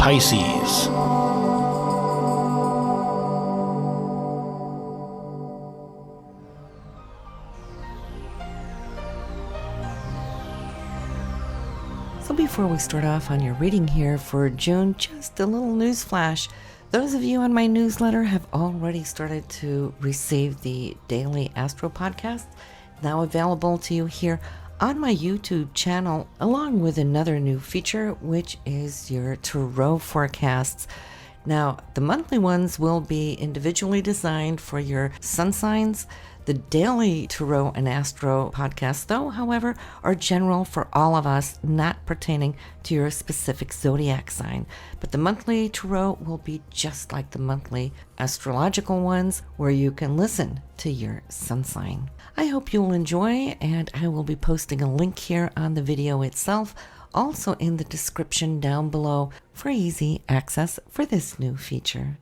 Pisces. So before we start off on your reading here for June, just a little news flash. Those of you on my newsletter have already started to receive the daily Astro podcast, now available to you here on my YouTube channel, along with another new feature, which is your tarot forecasts. Now, the monthly ones will be individually designed for your sun signs. The daily Tarot and Astro podcasts, though, however, are general for all of us, not pertaining to your specific zodiac sign. But the monthly Tarot will be just like the monthly astrological ones, where you can listen to your sun sign. I hope you'll enjoy, and I will be posting a link here on the video itself, also in the description down below, for easy access for this new feature.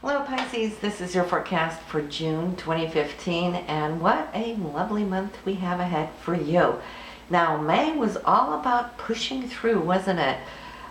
Hello Pisces, this is your forecast for June 2015, and what a lovely month we have ahead for you. Now, May was all about pushing through, wasn't it?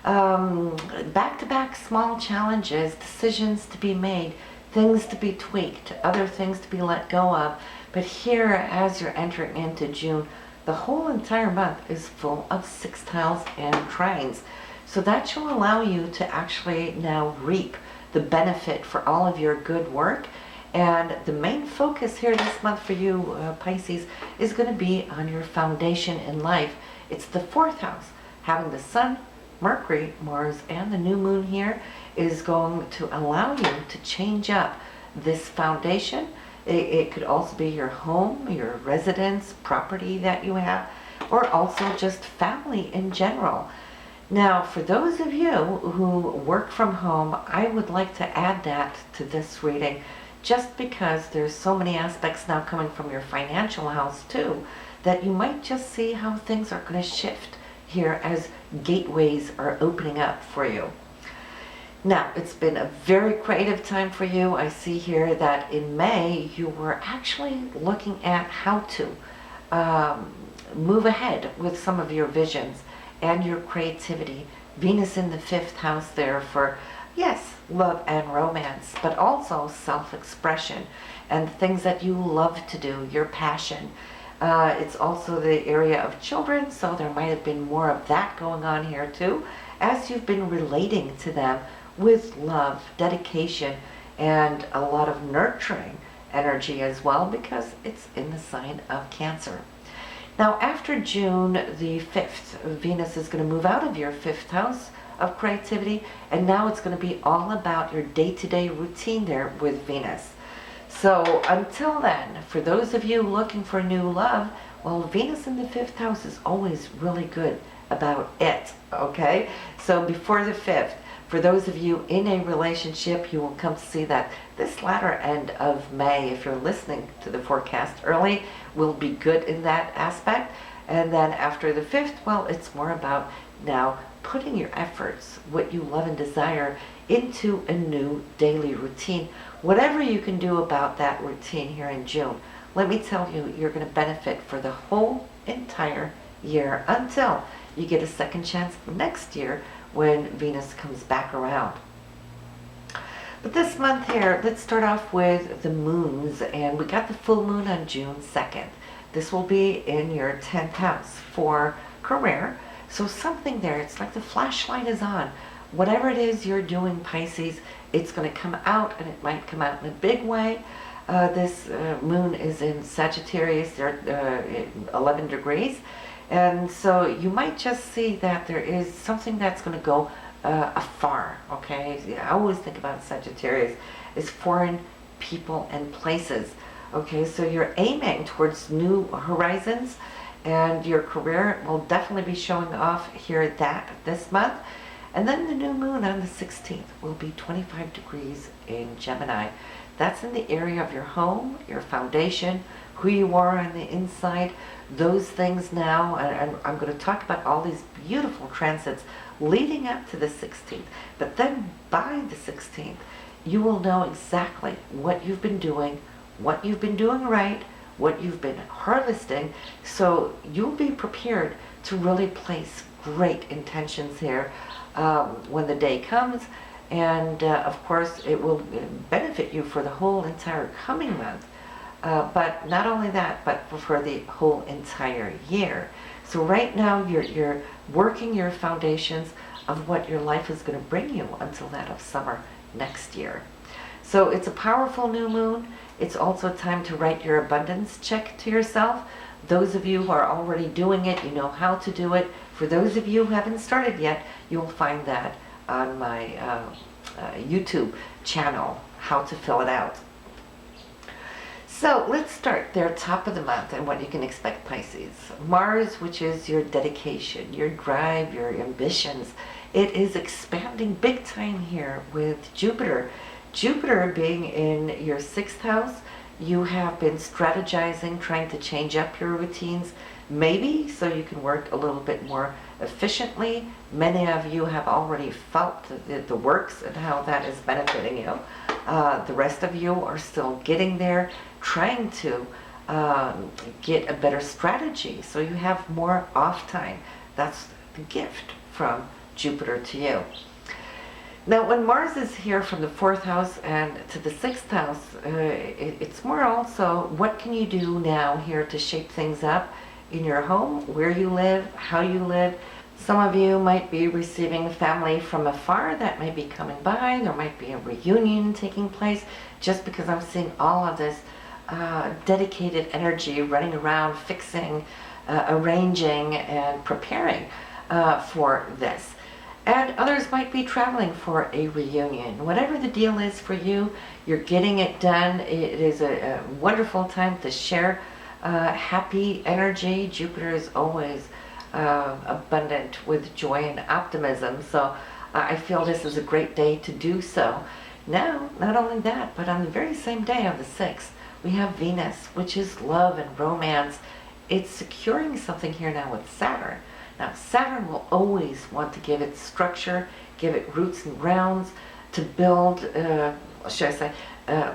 Back-to-back small challenges, decisions to be made, things to be tweaked, other things to be let go of. But here, as you're entering into June, the whole entire month is full of sextiles and trines. So that shall allow you to actually now reap the benefit for all of your good work. And the main focus here this month for you, Pisces, is going to be on your foundation in life. It's the fourth house. Having the Sun, Mercury, Mars, and the new moon here is going to allow you to change up this foundation. It could also be your home, your residence, property that you have, or also just family in general. Now, for those of you who work from home, I would like to add that to this reading, just because there's so many aspects now coming from your financial house too, that you might just see how things are going to shift here as gateways are opening up for you. Now, it's been a very creative time for you. I see here that in May, you were actually looking at how to move ahead with some of your visions and your creativity. Venus in the fifth house there for, yes, love and romance, but also self-expression and things that you love to do, your passion. It's also the area of children, so there might have been more of that going on here too, as you've been relating to them with love, dedication, and a lot of nurturing energy as well, because it's in the sign of Cancer. Now, after June the 5th, Venus is going to move out of your fifth house of creativity, and now it's going to be all about your day-to-day routine there with Venus. So until then, for those of you looking for new love, well, Venus in the fifth house is always really good about it, okay? So before the 5th, for those of you in a relationship, you will come to see that this latter end of May, if you're listening to the forecast early, will be good in that aspect. And then after the 5th, well, it's more about now putting your efforts, what you love and desire, into a new daily routine. Whatever you can do about that routine here in June, let me tell you, you're going to benefit for the whole entire year until you get a second chance next year when Venus comes back around. But this month here, let's start off with the moons, and we got the full moon on June 2nd. This will be in your 10th house for career. So something there, it's like the flashlight is on. Whatever it is you're doing, Pisces, it's going to come out, and it might come out in a big way. This moon is in Sagittarius, there 11 degrees. And so you might just see that there is something that's going to go afar, okay? I always think about Sagittarius as foreign people and places, okay? So you're aiming towards new horizons, and your career will definitely be showing off here this month. And then the new moon on the 16th will be 25 degrees in Gemini. That's in the area of your home, your foundation, who you are on the inside, those things now. And I'm going to talk about all these beautiful transits leading up to the 16th. But then by the 16th, you will know exactly what you've been doing right, what you've been harvesting. So you'll be prepared to really place great intentions here when the day comes. And of course, it will benefit you for the whole entire coming month. But not only that, but for the whole entire year. So right now, you're working your foundations of what your life is going to bring you until that of summer next year. So it's a powerful new moon. It's also time to write your abundance check to yourself. Those of you who are already doing it, you know how to do it. For those of you who haven't started yet, you'll find that on my YouTube channel, how to fill it out. So let's start there, top of the month, and what you can expect, Pisces. Mars, which is your dedication, your drive, your ambitions, it is expanding big time here with Jupiter. Jupiter being in your 6th house, you have been strategizing, trying to change up your routines, maybe so you can work a little bit more efficiently. Many of you have already felt the works and how that is benefiting you. The rest of you are still getting there, trying to get a better strategy so you have more off time. That's the gift from Jupiter to you. Now, when Mars is here from the 4th house and to the 6th house, it's more also what can you do now here to shape things up in your home, where you live, how you live. Some of you might be receiving family from afar that may be coming by. There might be a reunion taking place, just because I'm seeing all of this dedicated energy running around, fixing, arranging, and preparing for this. And others might be traveling for a reunion. Whatever the deal is for you, you're getting it done. It is a wonderful time to share happy energy. Jupiter is always abundant with joy and optimism. So I feel this is a great day to do so. Now, not only that, but on the very same day, on the 6th, we have Venus, which is love and romance. It's securing something here now with Saturn. Now, Saturn will always want to give it structure, give it roots and grounds, to build, should I say,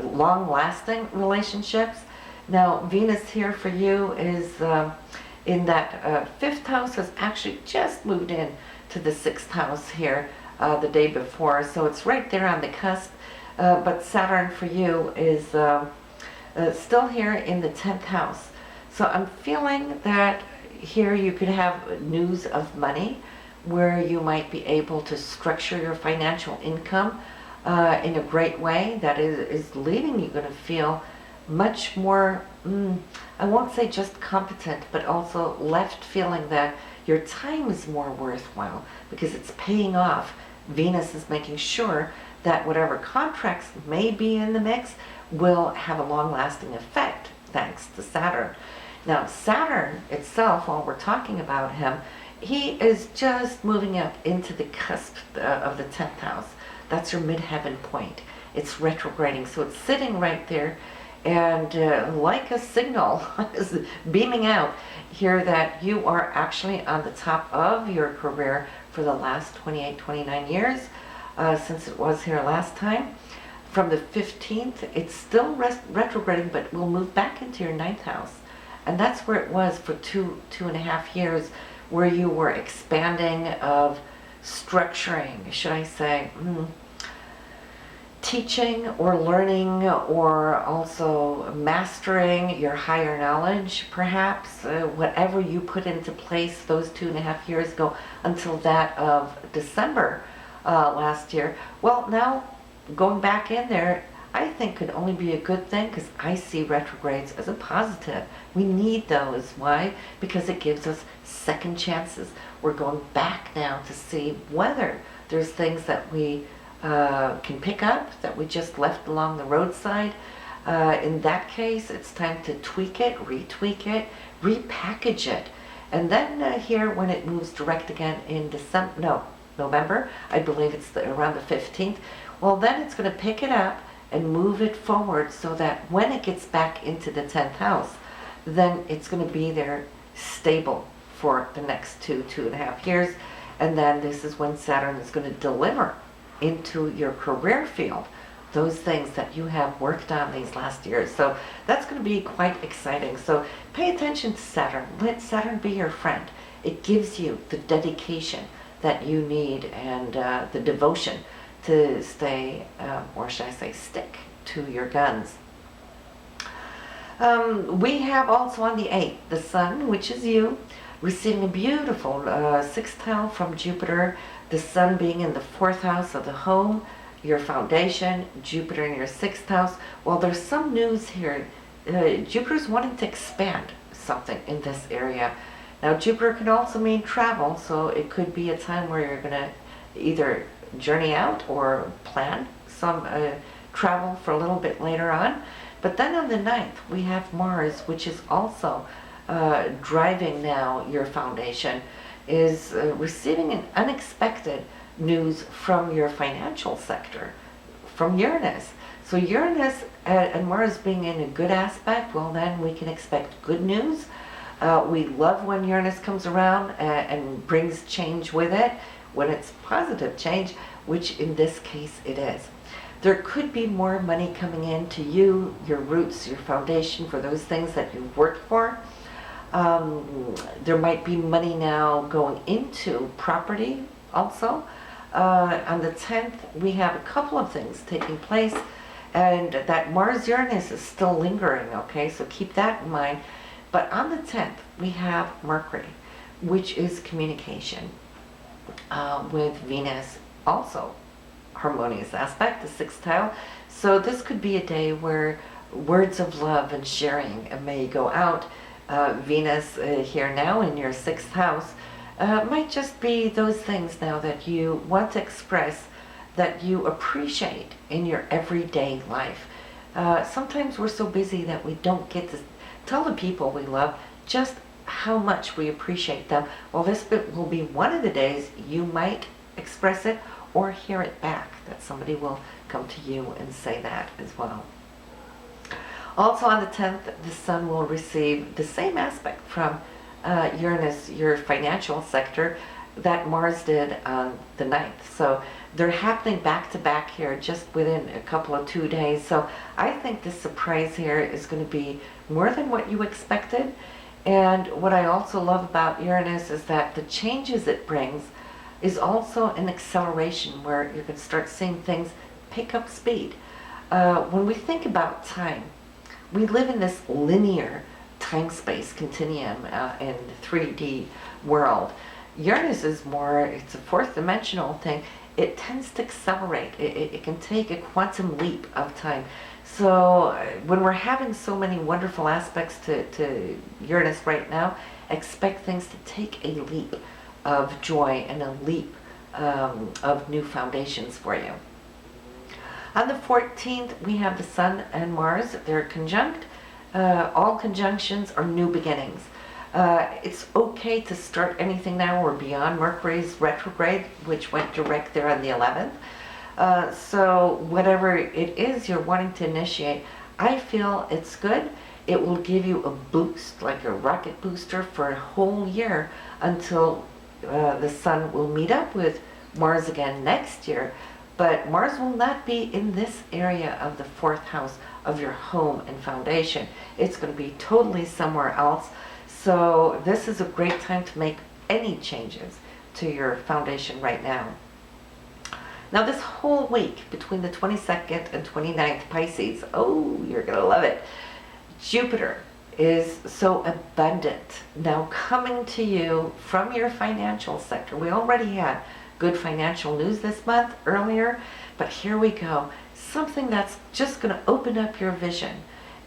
long-lasting relationships. Now, Venus here for you is in that 5th house, has actually just moved in to the 6th house here the day before. So it's right there on the cusp. But Saturn for you is still here in the 10th house. So I'm feeling that here you could have news of money where you might be able to structure your financial income in a great way that is leaving you going to feel much more, I won't say just competent, but also left feeling that your time is more worthwhile because it's paying off. Venus is making sure that whatever contracts may be in the mix will have a long-lasting effect thanks to Saturn. Now, Saturn itself, while we're talking about him, he is just moving up into the cusp of the 10th house. That's your midheaven point. It's retrograding, so it's sitting right there, and like a signal is beaming out here that you are actually on the top of your career for the last 28, 29 years, since it was here last time. From the 15th, it's still retrograding, but will move back into your 9th house. And that's where it was for two and a half years, where you were expanding of structuring, should I say, teaching or learning, or also mastering your higher knowledge, perhaps. Whatever you put into place those 2.5 years ago until that of December last year. Well, now going back in there, I think could only be a good thing, because I see retrogrades as a positive. We need those. Why? Because it gives us second chances. We're going back now to see whether there's things that we can pick up that we just left along the roadside. In that case, it's time to tweak it, retweak it, repackage it. And then here, when it moves direct again in November, I believe it's around the 15th, well, then it's going to pick it up and move it forward so that when it gets back into the 10th house, then it's going to be there stable for the next 2.5 years. And then this is when Saturn is going to deliver into your career field those things that you have worked on these last years. So that's going to be quite exciting. So pay attention to Saturn. Let Saturn be your friend. It gives you the dedication, that you need, and the devotion to stay, or should I say stick to your guns. We have also on the 8th, the Sun, which is you, receiving a beautiful sextile from Jupiter, the Sun being in the 4th house of the home, your foundation, Jupiter in your 6th house. Well, there's some news here. Jupiter's wanting to expand something in this area. Now, Jupiter can also mean travel, so it could be a time where you're going to either journey out or plan some travel for a little bit later on. But then on the 9th, we have Mars, which is also driving now your foundation, is receiving an unexpected news from your financial sector, from Uranus. So Uranus and Mars being in a good aspect, well, then we can expect good news. We love when Uranus comes around and brings change with it, when it's positive change, which in this case it is. There could be more money coming in to you, your roots, your foundation, for those things that you've worked for. There might be money now going into property also. On the 10th, we have a couple of things taking place, and that Mars-Uranus is still lingering, okay? So keep that in mind. But on the 10th, we have Mercury, which is communication, with Venus also harmonious aspect, the sextile. So this could be a day where words of love and sharing may go out. Venus here now in your 6th house might just be those things now that you want to express, that you appreciate in your everyday life. Sometimes we're so busy that we don't get to tell the people we love just how much we appreciate them. Well, this will be one of the days you might express it or hear it back, that somebody will come to you and say that as well. Also on the 10th, the Sun will receive the same aspect from Uranus, your financial sector, that Mars did on the 9th. So they're happening back to back here just within a couple of 2 days. So I think the surprise here is going to be more than what you expected. And what I also love about Uranus is that the changes it brings is also an acceleration where you can start seeing things pick up speed. When we think about time, we live in this linear time-space continuum in the 3D world. Uranus is more, it's a 4th dimensional thing. It tends to accelerate. It can take a quantum leap of time. So when we're having so many wonderful aspects to Uranus right now, expect things to take a leap of joy and a leap of new foundations for you. On the 14th, we have the Sun and Mars. They're conjunct. All conjunctions are new beginnings. It's okay to start anything now. We're beyond Mercury's retrograde, which went direct there on the 11th. So whatever it is you're wanting to initiate, I feel it's good. It will give you a boost, like a rocket booster, for a whole year until the Sun will meet up with Mars again next year. But Mars will not be in this area of the 4th house of your home and foundation. It's going to be totally somewhere else. So this is a great time to make any changes to your foundation right now. Now this whole week between the 22nd and 29th, Pisces, oh, you're going to love it. Jupiter is so abundant now coming to you from your financial sector. We already had good financial news this month earlier, but here we go. Something that's just going to open up your vision.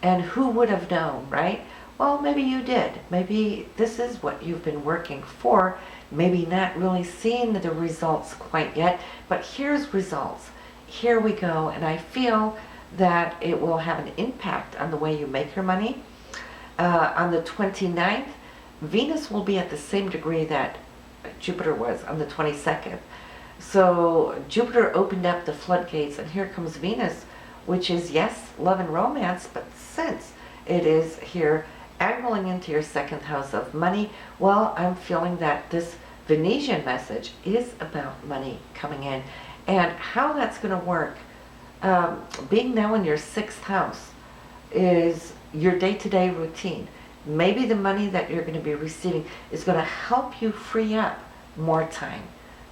And who would have known, right? Well, maybe you did. Maybe this is what you've been working for. Maybe not really seeing the results quite yet, but here's results. Here we go. And I feel that it will have an impact on the way you make your money. On the 29th, Venus will be at the same degree that Jupiter was on the 22nd. So Jupiter opened up the floodgates, and here comes Venus, which is, yes, love and romance, but since it is here angling into your 2nd house of money, well, I'm feeling that this Venusian message is about money coming in. And how that's going to work, being now in your 6th house, is your day-to-day routine. Maybe the money that you're going to be receiving is going to help you free up more time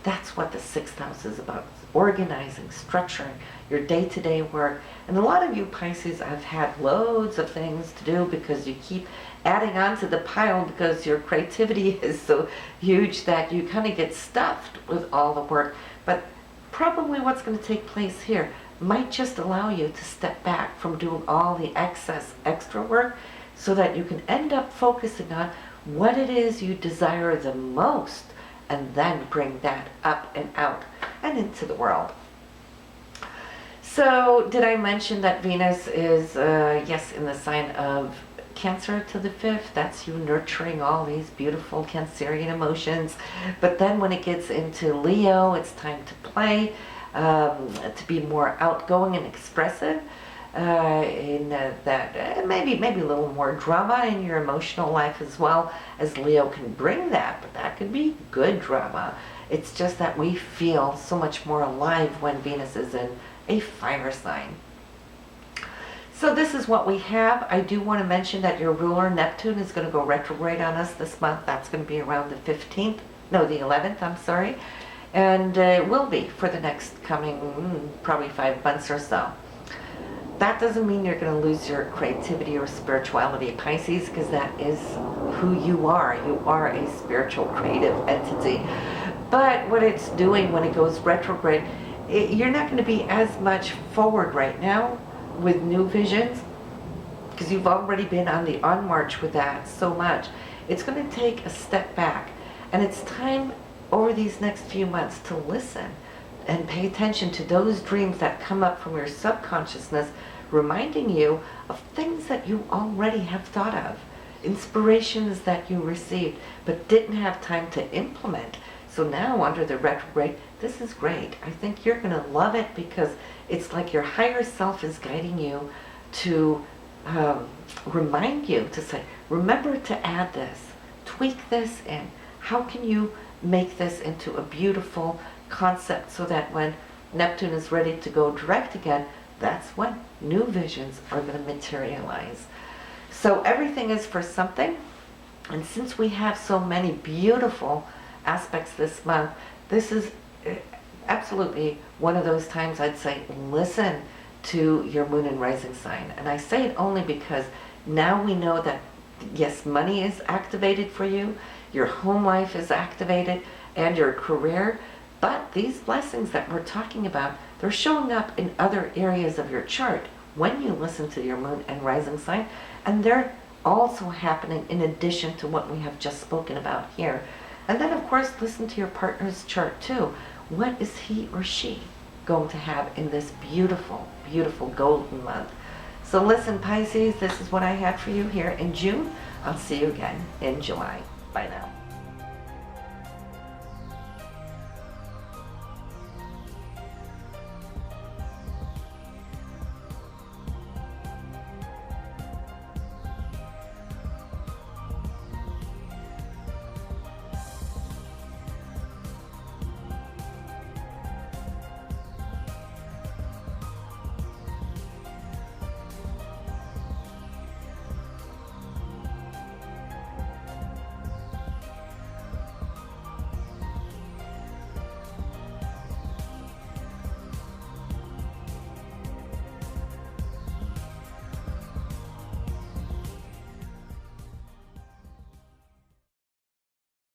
That's what the 6th house is about. It's organizing, structuring your day-to-day work. And a lot of you Pisces have had loads of things to do because you keep adding on to the pile because your creativity is so huge that you kind of get stuffed with all the work. But probably what's going to take place here might just allow you to step back from doing all the excess extra work so that you can end up focusing on what it is you desire the most, and then bring that up and out and into the world. So did I mention that Venus is, yes, in the sign of Cancer to the 5th? That's you nurturing all these beautiful Cancerian emotions. But then when it gets into Leo, it's time to play, to be more outgoing and expressive. Maybe a little more drama in your emotional life as well, as Leo can bring that, but that could be good drama. It's just that we feel so much more alive when Venus is in a fire sign. So this is what we have. I do want to mention that your ruler Neptune is going to go retrograde on us this month. That's going to be around the 15th, no, the 11th, I'm sorry. And it will be for the next coming probably 5 months or so. That doesn't mean you're going to lose your creativity or spirituality, Pisces, because that is who you are. You are a spiritual, creative entity. But what it's doing when it goes retrograde, you're not going to be as much forward right now with new visions, because you've already been on the march with that so much. It's going to take a step back, and it's time over these next few months to listen and pay attention to those dreams that come up from your subconsciousness, reminding you of things that you already have thought of, inspirations that you received but didn't have time to implement. So now under the retrograde, this is great. I think you're going to love it because it's like your higher self is guiding you to remind you to say, remember to add this, tweak this in. How can you make this into a beautiful concept so that when Neptune is ready to go direct again, that's when new visions are going to materialize. So everything is for something. And since we have so many beautiful aspects this month, this is absolutely one of those times I'd say listen to your moon and rising sign. And I say it only because now we know that yes, money is activated for you, your home life is activated, and your career. But these blessings that we're talking about, they're showing up in other areas of your chart when you listen to your moon and rising sign. And they're also happening in addition to what we have just spoken about here. And then, of course, listen to your partner's chart too. What is he or she going to have in this beautiful, beautiful golden month? So listen, Pisces, this is what I had for you here in June. I'll see you again in July. Bye now.